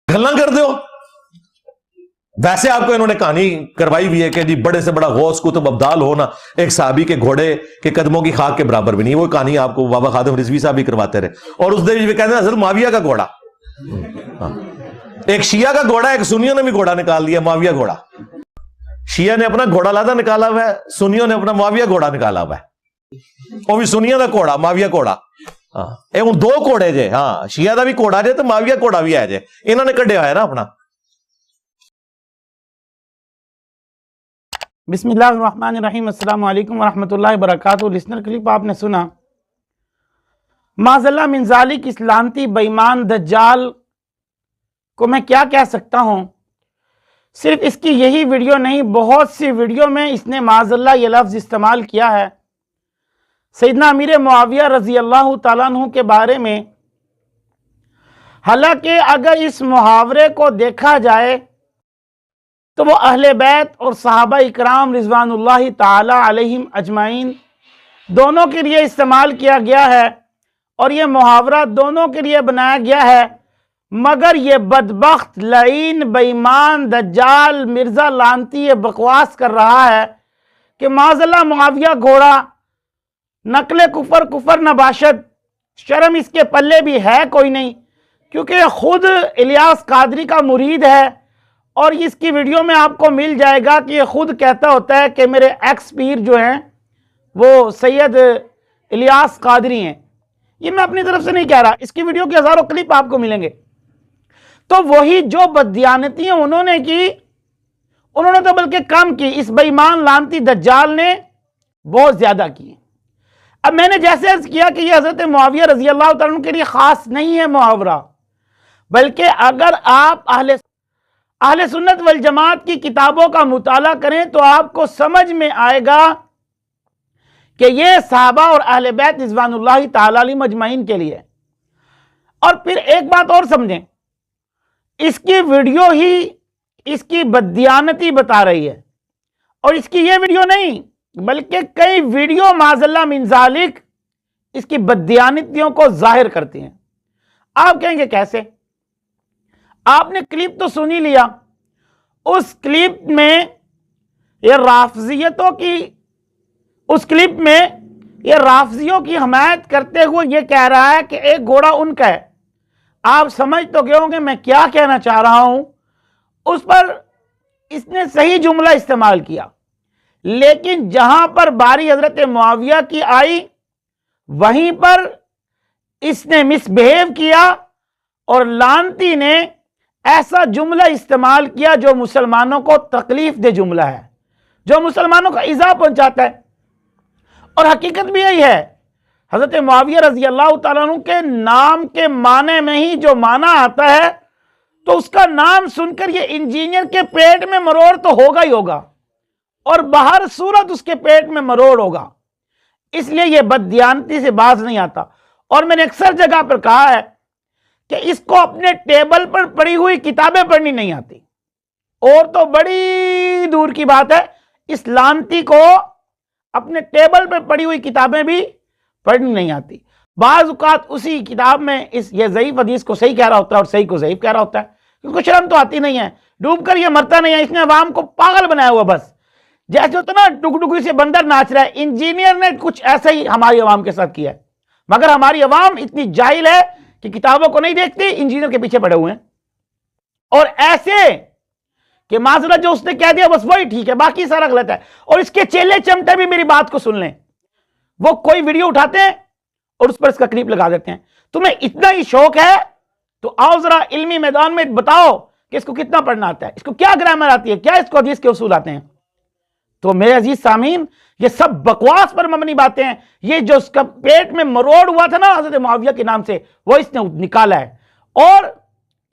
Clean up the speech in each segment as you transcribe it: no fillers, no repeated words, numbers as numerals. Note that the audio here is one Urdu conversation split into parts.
گلاں کر دو. ویسے آپ کو انہوں نے کہانی کروائی ہوئی ہے کہ جی بڑے سے بڑا غوث کتب ابدال ہونا ایک صحابی کے گھوڑے کے قدموں کی خاک کے برابر بھی نہیں. وہ کہانی آپ کو بابا خادم رضوی صاحب بھی کرواتے رہے. اور اس دن کہتے ہیں حضرت معاویہ کا گھوڑا, ایک شیعہ کا گھوڑا, ایک سنیوں نے بھی گھوڑا نکال لیا, معاویہ گھوڑا. شیعہ نے اپنا گھوڑا لادا نکالا ہوا ہے, سنیوں نے اپنا معاویہ گھوڑا نکالا ہوا ہے. وہ بھی سنیوں کا گھوڑا, معاویہ گھوڑا. ہاں دو گھوڑے جے, ہاں شیعہ دا بھی گھوڑا جے تو معاویہ گھوڑا بھی ہے جے, انہوں نے کڈیا ہے نا اپنا. بسم اللہ الرحمن الرحیم. السلام علیکم ورحمۃ اللہ وبرکاتہ. لسنر کلپ آپ نے سنا. معاذ اللہ من ذالک, اس لعنتی بےایمان دجال کو میں کیا کہہ سکتا ہوں. صرف اس کی یہی ویڈیو نہیں, بہت سی ویڈیو میں اس نے معاذ اللہ یہ لفظ استعمال کیا ہے سیدنا امیر معاویہ رضی اللہ تعالیٰ عنہ کے بارے میں. حالانکہ اگر اس محاورے کو دیکھا جائے تو وہ اہل بیت اور صحابہ اکرام رضوان اللہ تعالی علیہم اجمعین دونوں کے لیے استعمال کیا گیا ہے, اور یہ محاورہ دونوں کے لیے بنایا گیا ہے. مگر یہ بدبخت لعین بےایمان دجال مرزا لعنتی یہ بکواس کر رہا ہے کہ معاذ اللہ معاویہ گھوڑا, نقل کفر کفر نباشد, شرم اس کے پلے بھی ہے کوئی نہیں, کیونکہ خود الیاس قادری کا مرید ہے. اور اس کی ویڈیو میں آپ کو مل جائے گا کہ یہ خود کہتا ہوتا ہے کہ میرے ایکس پیر جو ہیں وہ سید الیاس قادری ہیں. یہ میں اپنی طرف سے نہیں کہہ رہا, اس کی ویڈیو کے ہزاروں کلپ آپ کو ملیں گے. تو وہی جو بددیانتیاں انہوں نے کی, انہوں نے تو بلکہ کم کی, اس بے ایمان لعنتی دجال نے بہت زیادہ کی. اب میں نے جیسے عرض کیا کہ یہ حضرت معاویہ رضی اللہ تعالیٰ عنہ کے لیے خاص نہیں ہے محاورہ, بلکہ اگر آپ اہل سنت والجماعت کی کتابوں کا مطالعہ کریں تو آپ کو سمجھ میں آئے گا کہ یہ صحابہ اور اہل بیت رضوان اللہ تعالی علیہم اجمعین کے لیے. اور پھر ایک بات اور سمجھیں, اس کی ویڈیو ہی اس کی بددیانتی بتا رہی ہے, اور اس کی یہ ویڈیو نہیں بلکہ کئی ویڈیو معاذ اللہ من ذالک اس کی بددیانتیوں کو ظاہر کرتی ہیں. آپ کہیں گے کیسے؟ آپ نے کلپ تو سن ہی لیا, اس کلپ میں یہ رافضیوں کی حمایت کرتے ہوئے یہ کہہ رہا ہے کہ ایک گھوڑا ان کا ہے. آپ سمجھ تو گئے ہوں گے میں کیا کہنا چاہ رہا ہوں. اس پر اس نے صحیح جملہ استعمال کیا, لیکن جہاں پر باری حضرت معاویہ کی آئی وہیں پر اس نے مس بہیو کیا, اور لعنتی نے ایسا جملہ استعمال کیا جو مسلمانوں کو تکلیف دہ جملہ ہے, جو مسلمانوں کا ایذا پہنچاتا ہے. اور حقیقت بھی یہی ہے, حضرت معاویہ رضی اللہ تعالیٰ عنہ کے نام کے معنی میں ہی جو معنی آتا ہے, تو اس کا نام سن کر یہ انجینئر کے پیٹ میں مروڑ تو ہوگا ہی ہوگا, اور باہر صورت اس کے پیٹ میں مروڑ ہوگا. اس لیے یہ بددیانتی سے باز نہیں آتا. اور میں نے اکثر جگہ پر کہا ہے کہ اس کو اپنے ٹیبل پر پڑی ہوئی کتابیں پڑھنی نہیں آتی, اور تو بڑی دور کی بات ہے اس لعنتی کو اپنے ٹیبل پر پڑی ہوئی کتابیں بھی پڑھنی نہیں آتی. بعض اوقات اسی کتاب میں یہ ضعیف حدیث کو صحیح کہہ رہا ہوتا ہے اور صحیح کو ضعیف کہہ رہا ہوتا ہے, کیونکہ شرم تو آتی نہیں ہے, ڈوب کر یہ مرتا نہیں ہے. اس نے عوام کو پاگل بنایا ہوا, بس جیسے ہوتا نا ڈگڈگی سے بندر ناچ رہا ہے. انجینئر نے کچھ ایسا ہی ہماری عوام کے ساتھ کیا ہے, مگر ہماری عوام اتنی جاہل ہے کہ کتابوں کو نہیں دیکھتی, انجینئر کے پیچھے پڑے ہوئے ہیں. اور ایسے کہ معذرہ جو اس نے کہہ دیا بس وہی ٹھیک ہے, باقی سارا غلط ہے. اور اس کے چیلے چمٹے بھی میری بات کو سن لیں, وہ کوئی ویڈیو اٹھاتے ہیں اور اس پر اس کا کلپ لگا دیتے ہیں. تمہیں اتنا ہی شوق ہے تو آؤ ذرا علمی میدان میں بتاؤ کہ اس کو کتنا پڑھنا آتا ہے, اس کو کیا گرامر آتی ہے, کیا اس کو حدیث کے اصول آتے ہیں. تو میرے عزیز سامعین, یہ سب بکواس پر مبنی باتیں ہیں. یہ جو اس کا پیٹ میں مروڑ ہوا تھا نا حضرت معاویہ کے نام سے, وہ اس نے نکالا ہے. اور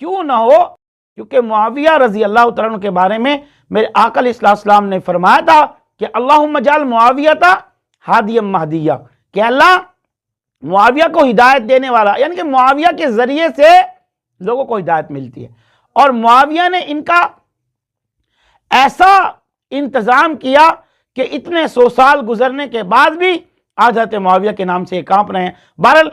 کیوں نہ ہو, کیونکہ معاویہ رضی اللہ تعالیٰ عنہ کے بارے میں میرے آقا علیہ السلام نے فرمایا تھا کہ اللہم اجعل معاویہ ہادیا مہدیہ, کہ اللہ معاویہ کو ہدایت دینے والا, یعنی کہ معاویہ کے ذریعے سے لوگوں کو ہدایت ملتی ہے. اور معاویہ نے ان کا ایسا انتظام کیا کہ اتنے 100 سال گزرنے کے بعد بھی آج حضرت معاویہ کے نام سے کانپ رہے ہیں. بہرحال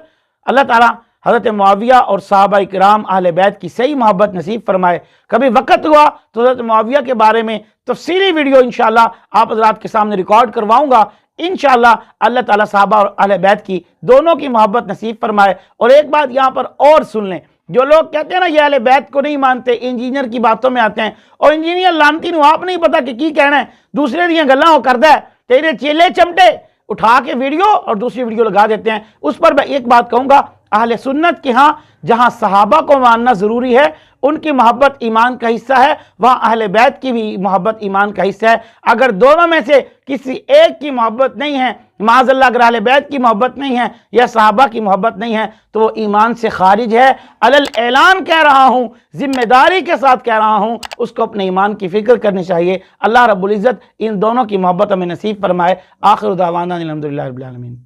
اللہ تعالیٰ حضرت معاویہ اور صحابہ کرام اہل بیت کی صحیح محبت نصیب فرمائے. کبھی وقت ہوا تو حضرت معاویہ کے بارے میں تفصیلی ویڈیو انشاءاللہ آپ حضرات کے سامنے ریکارڈ کرواؤں گا. انشاءاللہ اللہ تعالیٰ صحابہ اور اہل بیت کی دونوں کی محبت نصیب فرمائے. اور ایک بات یہاں پر اور سن لیں، جو لوگ کہتے ہیں نا یہ اہل بیت کو نہیں مانتے، انجینئر کی باتوں میں آتے ہیں، اور انجینئر لانتی نو آپ نہیں پتا کہ کی کہنا ہے، دوسرے دیاں گلاں وہ کردا ہے، تیرے چیلے چمٹے اٹھا کے ویڈیو اور دوسری ویڈیو لگا دیتے ہیں. اس پر میں ایک بات کہوں گا، اہل سنت کے ہاں جہاں صحابہ کو ماننا ضروری ہے، ان کی محبت ایمان کا حصہ ہے، وہاں اہل بیت کی بھی محبت ایمان کا حصہ ہے. اگر دونوں میں سے کسی ایک کی محبت نہیں ہے، معاذ اللہ اگر اہل بیت کی محبت نہیں ہے یا صحابہ کی محبت نہیں ہے تو وہ ایمان سے خارج ہے. علل اعلان کہہ رہا ہوں، ذمہ داری کے ساتھ کہہ رہا ہوں، اس کو اپنے ایمان کی فکر کرنی چاہیے. اللہ رب العزت ان دونوں کی محبت ہمیں نصیب فرمائے. آخر دعوانا الحمدللہ رب العالمین.